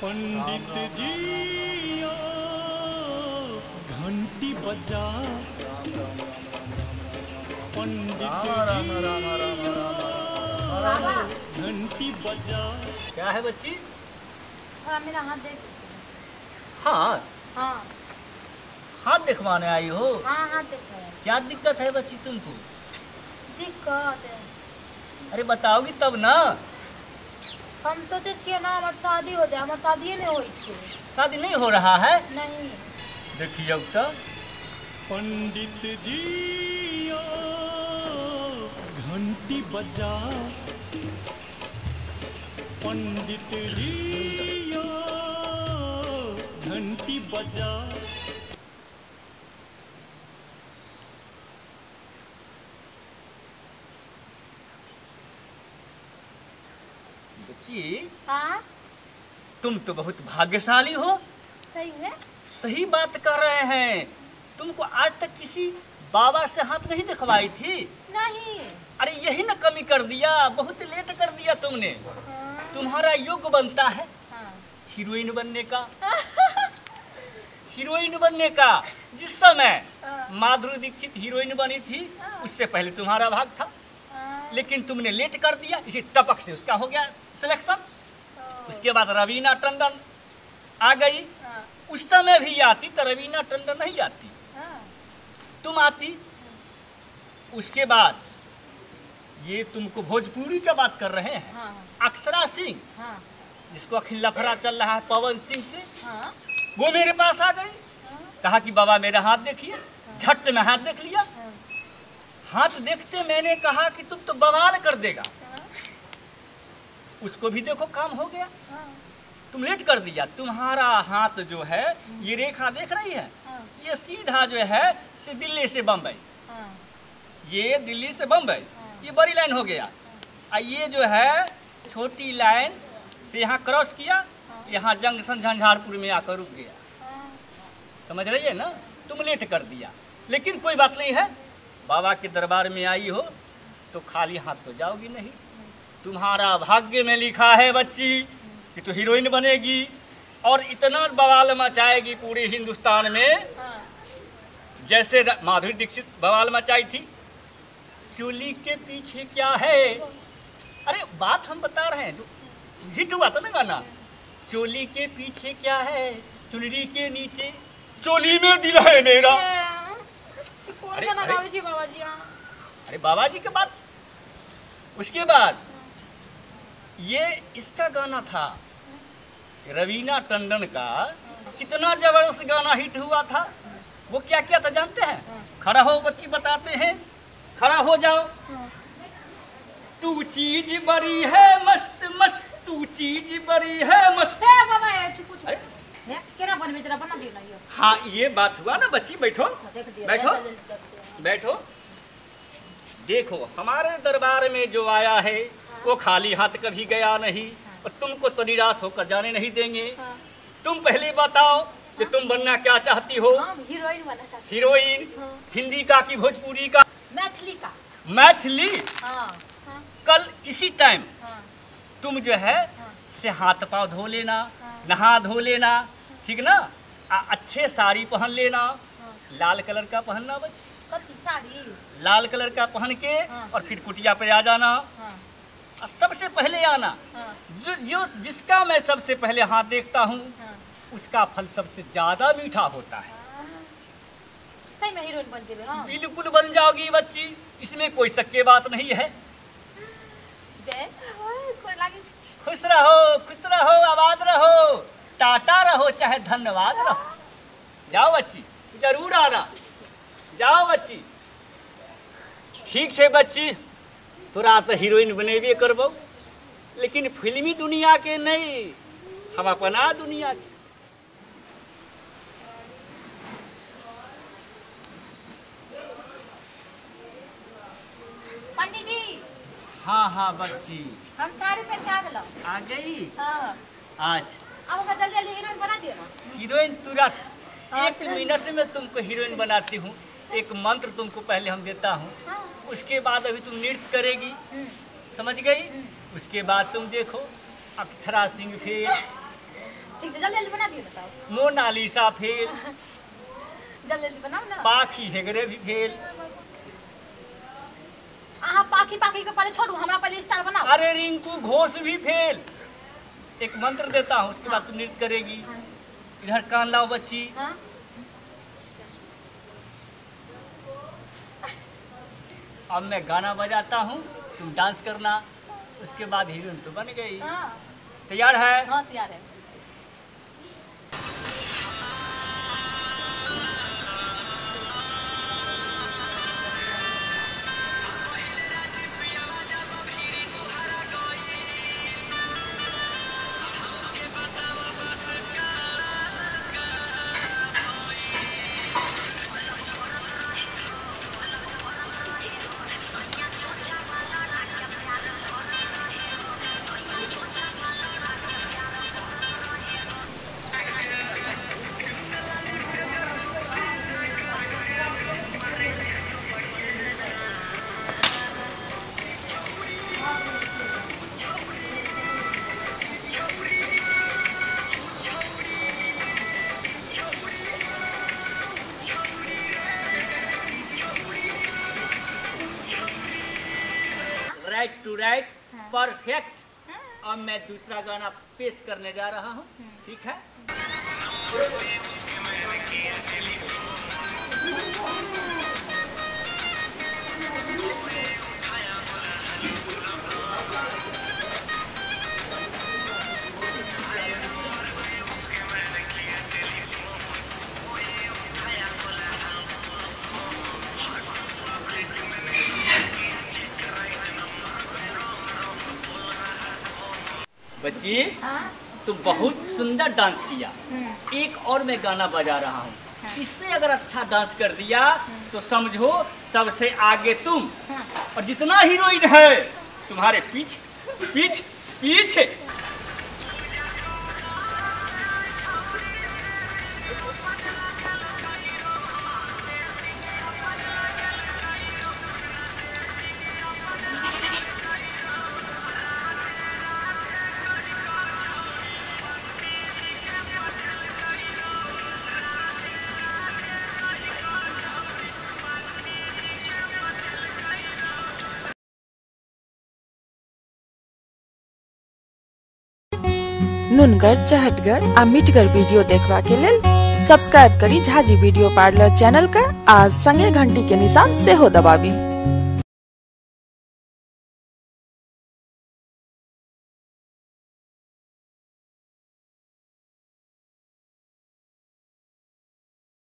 पंडित जी घंटी बजा, पंडित जी घंटी बजा। क्या है बच्ची? थोड़ा मेरा हाथ देख। हाँ, हाँ हाथ दिखवाने आई हो? हाँ हाथ देखो। क्या दिक्कत है बच्ची तुमको? दिक्कत है। अरे बताओगी तब ना। हम सोचे छिए ना हमार शादी हो जाए, हमार शादी नहीं होई छे। शादी नहीं हो रहा है? नहीं। देखिए तो पंडित जी घंटी बजा, पंडित जी घंटी बजा। बच्ची, हाँ तुम तो बहुत भाग्यशाली हो। सही है। सही बात कर रहे हैं। तुमको आज तक किसी बाबा से हाथ नहीं दिखवाई थी? नहीं। अरे यही ना कमी कर दिया, बहुत लेट कर दिया तुमने। हाँ। तुम्हारा योग बनता है हाँ। हीरोइन बनने का। हीरोइन बनने का। जिस समय हाँ। माधुरी दीक्षित हीरोइन बनी थी उससे पहले तुम्हारा भाग था, लेकिन तुमने लेट कर दिया, इसी टपक से उसका हो गया सिलेक्शन। उसके बाद रवीना टंडन आ गई। उस समय भी आती तो रवीना टंडन नहीं आती, तुम आती। उसके बाद ये तुमको भोजपुरी का बात कर रहे हैं। हाँ। अक्षरा सिंह, हाँ। जिसको अखिल लफड़ा चल रहा है पवन सिंह से, हाँ। वो मेरे पास आ गई। कहा कि बाबा मेरा हाथ देखिए। झट से मैं हाथ देख लिया। हाथ देखते मैंने कहा कि तुम तो बवाल कर देगा। उसको भी देखो काम हो गया। तुम लेट कर दिया। तुम्हारा हाथ जो है ये रेखा देख रही है, ये सीधा जो है से दिल्ली से बम्बई, ये दिल्ली से बम्बई, ये बड़ी लाइन हो गया। और ये जो है छोटी लाइन से यहाँ क्रॉस किया, यहाँ जंक्शन झंझारपुर में आकर रुक गया। समझ रही है ना? तुम लेट कर दिया, लेकिन कोई बात नहीं है। बाबा के दरबार में आई हो तो खाली हाथ तो जाओगी नहीं। तुम्हारा भाग्य में लिखा है बच्ची कि तो हीरोइन बनेगी और इतना बवाल मचाएगी पूरे हिंदुस्तान में, जैसे माधुरी दीक्षित बवाल मचाई थी। चोली के पीछे क्या है? अरे बात हम बता रहे हैं, जो हिट हुआ था ना गाना, चोली के पीछे क्या है, चुनरी के नीचे चोली में दिल है मेरा। कौन गाना गावे छी बाबा जी? अरे बाबा जी के बाद उसके बाद ये इसका गाना था रवीना टंडन का। कितना जबरदस्त गाना हिट हुआ था। वो क्या क्या था जानते हैं? खड़ा हो बच्ची, बताते हैं। खड़ा हो जाओ। तू चीज बड़ी है मस्त मस्त, तू चीज बड़ी है मस्त। ए बाबा ए चुप चुप। है केना बन में जरा बना देना यो। हाँ ये बात हुआ ना बच्ची। बैठो बैठो बैठो। देखो हमारे दरबार में जो आया है वो खाली हाथ कभी गया नहीं, और तुमको तो निराश होकर जाने नहीं देंगे। तुम पहले बताओ कि तुम बनना क्या चाहती हो? हीरोइन बनना चाहती। हीरोइन? हिंदी का कि भोजपुरी का? मैथिली का। मैथिली? हाँ। कल इसी टाइम तुम जो है से हाथ पाँव धो लेना, नहा धो लेना, ठीक ना? अच्छे साड़ी पहन लेना। लाल कलर का पहनना बच्ची। कथी साड़ी? लाल कलर का पहन के और फिर कुटिया पे आ जाना। और सबसे पहले आना। जो जिसका मैं सबसे पहले हाथ देखता हूँ उसका फल सबसे ज्यादा मीठा होता है। सही में हीरोइन बन जेबे? हाँ बिल्कुल बन जाओगी बच्ची, इसमें कोई शक की बात नहीं है। खुश रहो, आबाद रहो, टाटा रहो, चाहे धन्यवाद रहो। जाओ बच्ची, जरूर आना। जाओ बच्ची। ठीक है बच्ची, तोरा तो हीरोइन बनेबे करबो, लेकिन फिल्मी दुनिया के नहीं, हम अपना दुनिया के। पंडित जी। हाँ हाँ बच्ची, हम साड़ी पहन के आ गलो। आ गई? हाँ। आज अब ओकरा जल्दी जल्दी हीरोइन बना दियो ना। हीरोइन तुरंत 1 मिनट में तुमको हीरोइन बनाती हूँ। एक मंत्र तुमको पहले हम देता हूँ, उसके बाद अभी तुम नृत्य करेगी, समझ गई? उसके बाद तुम देखो अक्षरा सिंह फिर ठीक है, जल्दी जल्दी बना दियो बताओ। मोनालिसा फेल, जल्दी जल्दी बनाओ ना। पाखी हेगड़े भी फेल। आहा पाखी पाखी के पहले छोड़ू, हमरा पहले स्टार बनाओ। अरे रिंकू घोष भी फेल। एक मंत्र देता हूँ, उसके बाद तुम नृत्य करेगी। इधर कान लाओ बच्ची। हाँ? अब मैं गाना बजाता हूँ, तुम डांस करना, उसके बाद हीरोइन तो बन गई। हाँ। तैयार है? हाँ तैयार है। Right to right, perfect. अब मैं दूसरा गाना पेश करने जा रहा हूँ, ठीक है? बच्ची, हाँ? तुम बहुत सुंदर डांस किया। एक और मैं गाना बजा रहा हूँ, इसमें अगर अच्छा डांस कर दिया तो समझो सबसे आगे तुम। और जितना हीरोइन है तुम्हारे पीछे पीछे पीछे। नुनगर, चहटगर आ मीठगर वीडियो देखबा के लेल सब्सक्राइब करी झाजी वीडियो पार्लर चैनल का आ संगे घंटी के निशान से हो दबाबी।